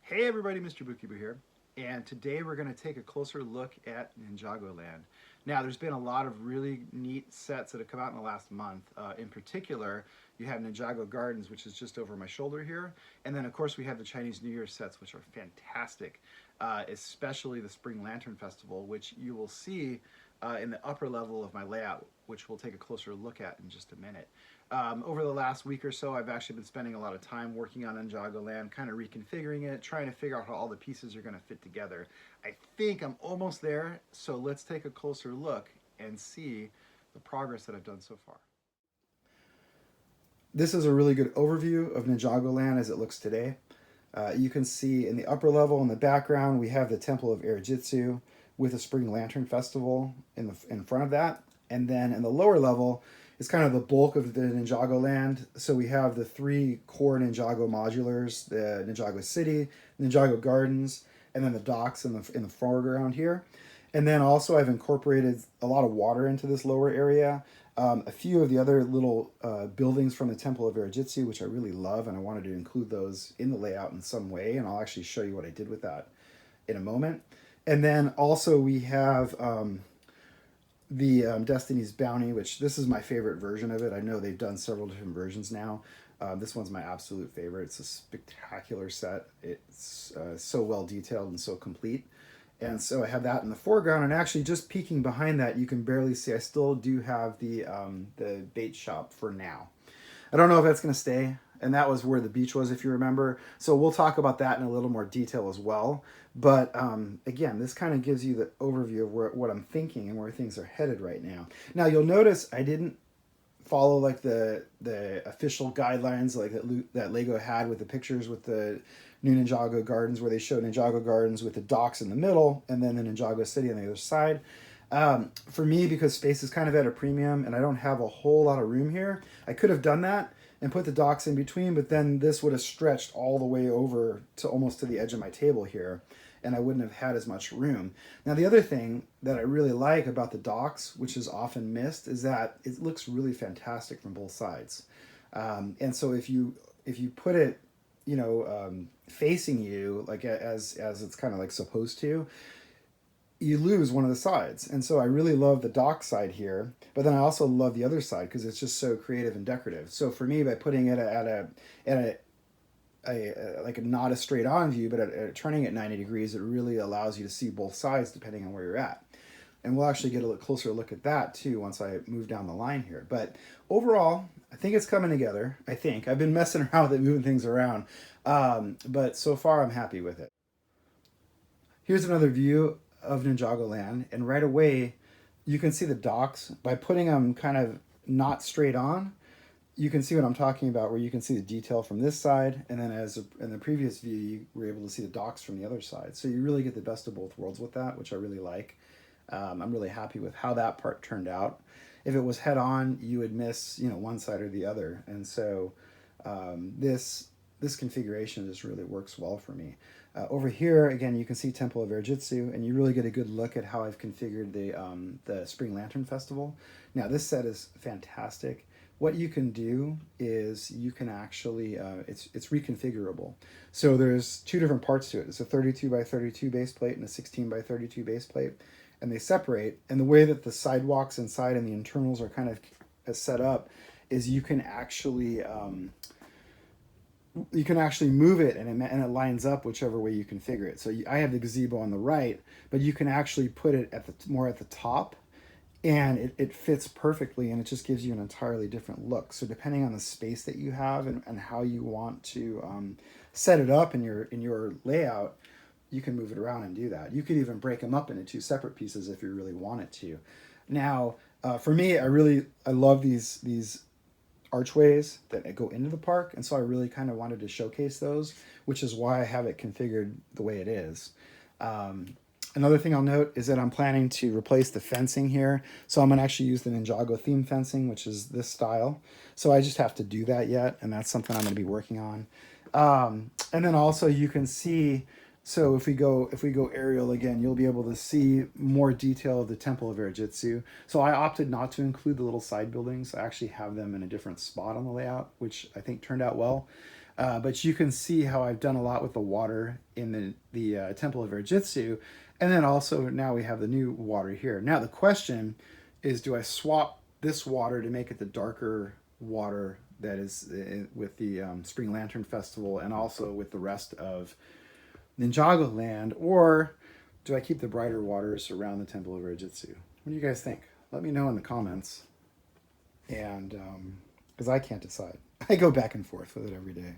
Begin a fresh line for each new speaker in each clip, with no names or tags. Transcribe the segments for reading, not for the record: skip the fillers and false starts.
Hey everybody, Mr. Bookkeeper here, and today we're going to take a closer look at Ninjago Land. Now, there's been a lot of really neat sets that have come out in the last month. In particular, you have Ninjago Gardens, which is just over my shoulder here, and then of course we have the Chinese New Year sets, which are fantastic, especially the Spring Lantern Festival, which you will see in the upper level of my layout, which we'll take a closer look at in just a minute. Over the last week or so, I've actually been spending a lot of time working on Ninjago Land, kind of reconfiguring it, trying to figure out how all the pieces are going to fit together. I think I'm almost there, so let's take a closer look and see the progress that I've done so far. This is a really good overview of Ninjago Land as it looks today. You can see in the upper level in the background, we have the Temple of Erijitsu with a Spring Lantern Festival in front of that. And then in the lower level is kind of the bulk of the Ninjago Land. So we have the three core Ninjago modulars, the Ninjago City, Ninjago Gardens, and then the docks in the foreground here. And then also I've incorporated a lot of water into this lower area. A few of the other little buildings from the Temple of Erijitsu, which I really love, and I wanted to include those in the layout in some way, and I'll actually show you what I did with that in a moment. And then also we have the Destinies Bounty, which this is my favorite version of it. I know they've done several different versions now. This one's my absolute favorite. It's a spectacular set. It's so well detailed and so complete. And so I have that in the foreground, and actually just peeking behind that, you can barely see. I still do have the bait shop for now. I don't know if that's going to stay, and that was where the beach was, if you remember. So we'll talk about that in a little more detail as well. But again, this kind of gives you the overview of what I'm thinking and where things are headed right now. Now you'll notice I didn't follow like the official guidelines like that Lego had with the pictures with the new Ninjago Gardens, where they showed Ninjago Gardens with the docks in the middle and then the Ninjago City on the other side. For me, because space is kind of at a premium and I don't have a whole lot of room here, I could have done that and put the docks in between, but then this would have stretched all the way over to almost to the edge of my table here, and I wouldn't have had as much room. Now, the other thing that I really like about the docks, which is often missed, is that it looks really fantastic from both sides. And so if you put it, facing you like as it's kind of like supposed to, you lose one of the sides. And so I really love the dock side here, but then I also love the other side because it's just so creative and decorative. So for me, by putting it at a like a not a straight on view, but turning it 90 degrees, it really allows you to see both sides depending on where you're at. And we'll actually get a closer look at that too once I move down the line here. But overall, I think it's coming together. I think I've been messing around with it, moving things around, but so far I'm happy with it. Here's another view of Ninjago Land, and right away you can see the docks by putting them kind of not straight on. You can see what I'm talking about, where you can see the detail from this side, and then as in the previous view, you were able to see the docks from the other side. So you really get the best of both worlds with that, which I really like. I'm really happy with how that part turned out. If it was head on, you would miss, one side or the other, and so this configuration just really works well for me. Over here, again, you can see Temple of Erijitsu, and you really get a good look at how I've configured the Spring Lantern Festival. Now, this set is fantastic. What you can do is you can actually, it's reconfigurable. So there's two different parts to it. It's a 32 by 32 base plate and a 16 by 32 base plate, and they separate. And the way that the sidewalks inside and the internals are kind of set up is you can actually move it, and it lines up whichever way you configure it. So I have the gazebo on the right, but you can actually put it more at the top, and it fits perfectly, and it just gives you an entirely different look. So depending on the space that you have and how you want to set it up in your layout, you can move it around and do that. You could even break them up into two separate pieces if you really wanted to. Now, for me, I love these archways that go into the park, and so I really kind of wanted to showcase those, which is why I have it configured the way it is. Another thing I'll note is that I'm planning to replace the fencing here, so I'm going to actually use the Ninjago theme fencing, which is this style. So I just have to do that yet, and that's something I'm going to be working on. And then also you can see So if we go aerial again, you'll be able to see more detail of the Temple of Erijitsu. So I opted not to include the little side buildings. I actually have them in a different spot on the layout, which I think turned out well. But you can see how I've done a lot with the water in the Temple of Erijitsu. And then also now we have the new water here. Now the question is, do I swap this water to make it the darker water that is with the Spring Lantern Festival and also with the rest of Ninjago Land, or do I keep the brighter waters around the Temple of Erijitsu? What do you guys think? Let me know in the comments. And because I can't decide. I go back and forth with it every day.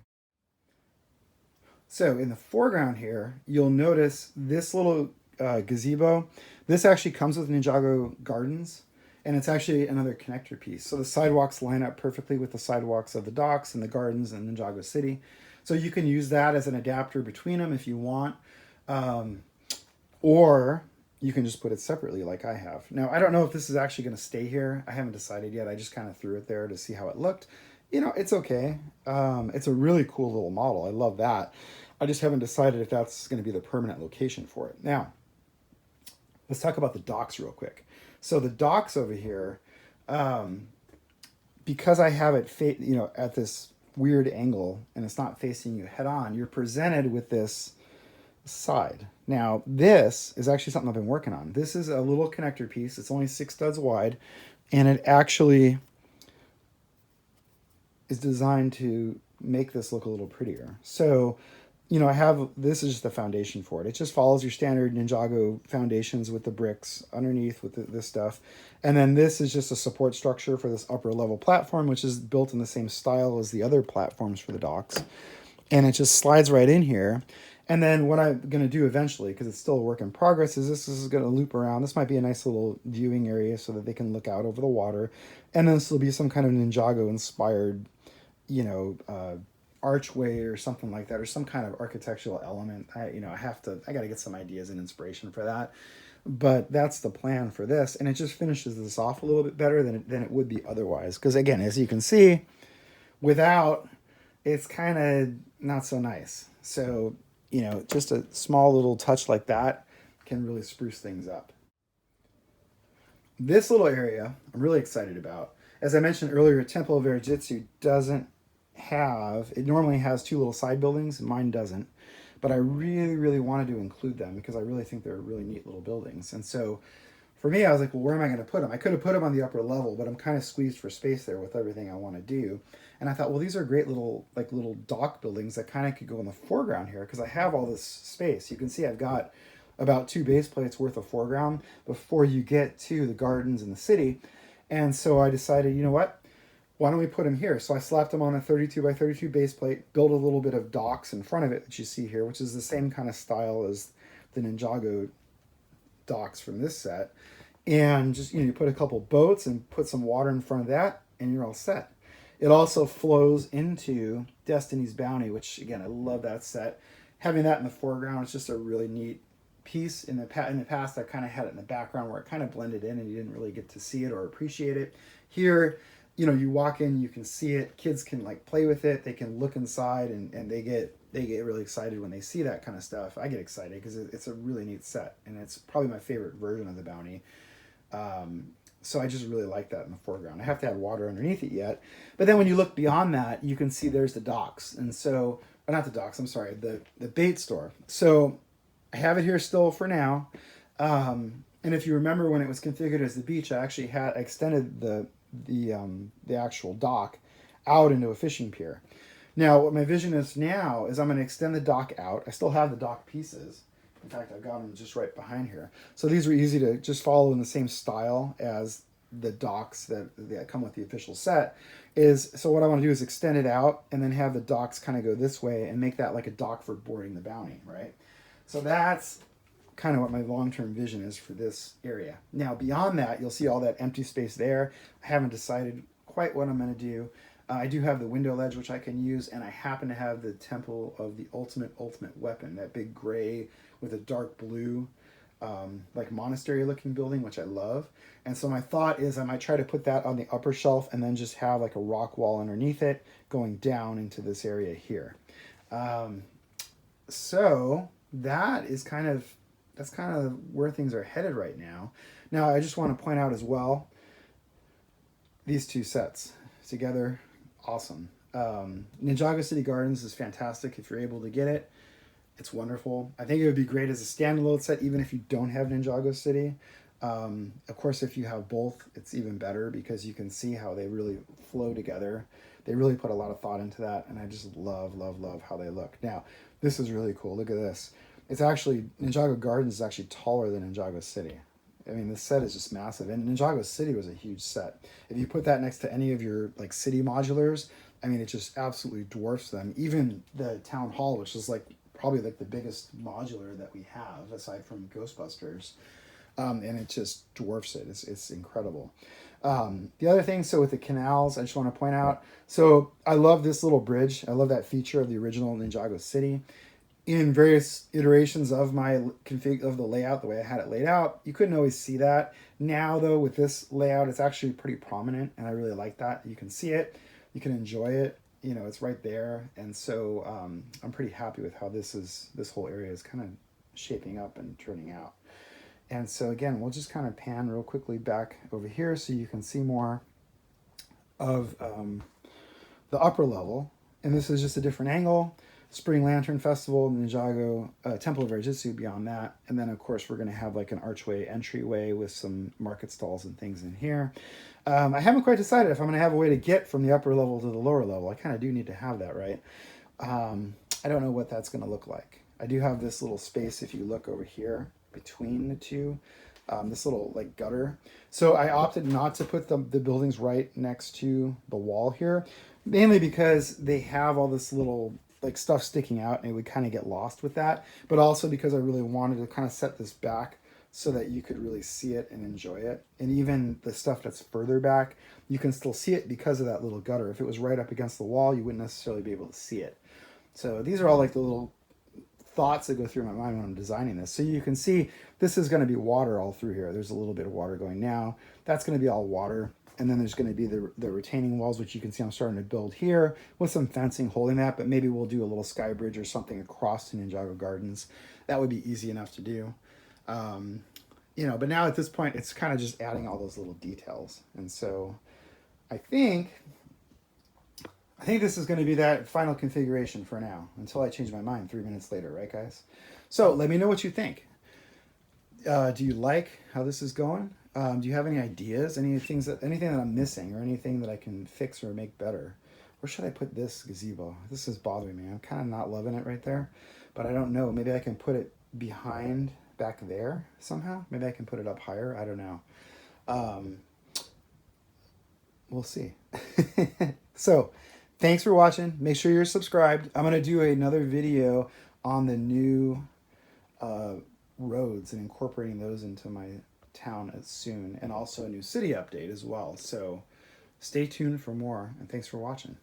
So in the foreground here, you'll notice this little gazebo. This actually comes with Ninjago Gardens, and it's actually another connector piece. So the sidewalks line up perfectly with the sidewalks of the docks and the gardens in Ninjago City. So you can use that as an adapter between them if you want. Or you can just put it separately like I have. Now, I don't know if this is actually going to stay here. I haven't decided yet. I just kind of threw it there to see how it looked. You know, it's okay. It's a really cool little model. I love that. I just haven't decided if that's going to be the permanent location for it. Now, let's talk about the docks real quick. So the docks over here, because I have it, at this weird angle and it's not facing you head on, you're presented with this side. Now, this is actually something I've been working on. This is a little connector piece. It's only 6 studs wide, and it actually is designed to make this look a little prettier. So, this is just the foundation for it. It just follows your standard Ninjago foundations with the bricks underneath with this stuff. And then this is just a support structure for this upper level platform, which is built in the same style as the other platforms for the docks. And it just slides right in here. And then what I'm going to do eventually, because it's still a work in progress, is this is going to loop around. This might be a nice little viewing area so that they can look out over the water. And then this will be some kind of Ninjago inspired, archway or something like that, or some kind of architectural element. I got to get some ideas and inspiration for that. But that's the plan for this. And it just finishes this off a little bit better than it would be otherwise. Because again, as you can see, without, it's kind of not so nice. So, just a small little touch like that can really spruce things up. This little area I'm really excited about. As I mentioned earlier, Temple of Erijitsu it normally has 2 little side buildings, and mine doesn't. But I really, really wanted to include them because I really think they're really neat little buildings. And so for me, I was like, well, where am I going to put them? I could have put them on the upper level, but I'm kind of squeezed for space there with everything I want to do. And I thought, well, these are great little dock buildings that kind of could go in the foreground here because I have all this space. You can see I've got about 2 base plates worth of foreground before you get to the gardens and the city. And so I decided, you know what? Why don't we put them here? So I slapped them on a 32 by 32 base plate, built a little bit of docks in front of it that you see here, which is the same kind of style as the Ninjago docks from this set. And just, you put a couple boats and put some water in front of that, and you're all set. It also flows into Destinies Bounty, which, again, I love that set. Having that in the foreground is just a really neat piece. In the past, I kind of had it in the background where it kind of blended in and you didn't really get to see it or appreciate it. Here, you walk in, you can see it. Kids can play with it. They can look inside, and they get really excited when they see that kind of stuff. I get excited because it's a really neat set, and it's probably my favorite version of the bounty. So I just really like that in the foreground. I have to have water underneath it yet. But then when you look beyond that, you can see there's the docks. And so, or not the docks, I'm sorry, the bait store. So I have it here still for now. And if you remember when it was configured as the beach, I actually extended the actual dock out into a fishing pier. Now, what my vision is now is I'm going to extend the dock out. I still have the dock pieces. In fact, I've got them just right behind here. So these are easy to just follow in the same style as the docks that come with the official set. So what I want to do is extend it out and then have the docks kind of go this way and make that like a dock for boarding the bounty, right? So that's kind of what my long-term vision is for this area. Now, beyond that, you'll see all that empty space there. I haven't decided quite what I'm going to do. I do have the window ledge, which I can use, and I happen to have the Temple of the Ultimate Weapon, that big gray with a dark blue, monastery-looking building, which I love. And so my thought is I might try to put that on the upper shelf and then just have a rock wall underneath it going down into this area here. So that's kind of where things are headed right now. Now, I just want to point out as well, these two sets together, awesome. Ninjago City Gardens is fantastic if you're able to get it. It's wonderful. I think it would be great as a standalone set, even if you don't have Ninjago City. Of course, if you have both, it's even better because you can see how they really flow together. They really put a lot of thought into that, and I just love, love, love how they look. Now, this is really cool. Look at this. It's actually, Ninjago Gardens is actually taller than Ninjago City. I mean, this set is just massive. And Ninjago City was a huge set. If you put that next to any of your like city modulars, I mean, it just absolutely dwarfs them. Even the Town Hall, which is like probably like the biggest modular that we have aside from Ghostbusters. And it just dwarfs it. It's incredible. The other thing, so with the canals, I just want to point out, so I love this little bridge. I love that feature of the original Ninjago City. In various iterations of my config of the layout, the way I had it laid out, you couldn't always see that. Now, though, with this layout, it's actually pretty prominent, and I really like that. You can see it. You can enjoy it. You know, it's right there. And so I'm pretty happy with how this whole area is kind of shaping up and turning out. And so again, we'll just kind of pan real quickly back over here so you can see more of the upper level. And this is just a different angle. Spring Lantern Festival, Ninjago, Temple of Erijitsu beyond that. And then, of course, we're going to have like an archway entryway with some market stalls and things in here. I haven't quite decided if I'm going to have a way to get from the upper level to the lower level. I kind of do need to have that, right? I don't know what that's going to look like. I do have this little space, if you look over here, between the two, this little like gutter. So I opted not to put the buildings right next to the wall here, mainly because they have all this little like stuff sticking out and it would kind of get lost with that, but also because I really wanted to kind of set this back so that you could really see it and enjoy it. And even the stuff that's further back, you can still see it because of that little gutter. If it was right up against the wall, you wouldn't necessarily be able to see it. So these are all like the little thoughts that go through my mind when I'm designing this. So you can see this is going to be water all through here. There's a little bit of water going now. That's going to be all water. And then there's going to be the retaining walls, which you can see I'm starting to build here with some fencing holding that, but maybe we'll do a little sky bridge or something across to Ninjago Gardens. That would be easy enough to do. You know, but now at this point, it's kind of just adding all those little details. And so I think this is going to be that final configuration for now until I change my mind 3 minutes later, right, guys? So let me know what you think. Do you like how this is going? Do you have any ideas, anything that I'm missing or anything that I can fix or make better? Where should I put this gazebo? This is bothering me. I'm kind of not loving it right there, but I don't know. Maybe I can put it behind back there somehow. Maybe I can put it up higher. I don't know. We'll see. So thanks for watching. Make sure you're subscribed. I'm going to do another video on the new roads and incorporating those into my town as soon, and also a new city update as well. So stay tuned for more, and thanks for watching.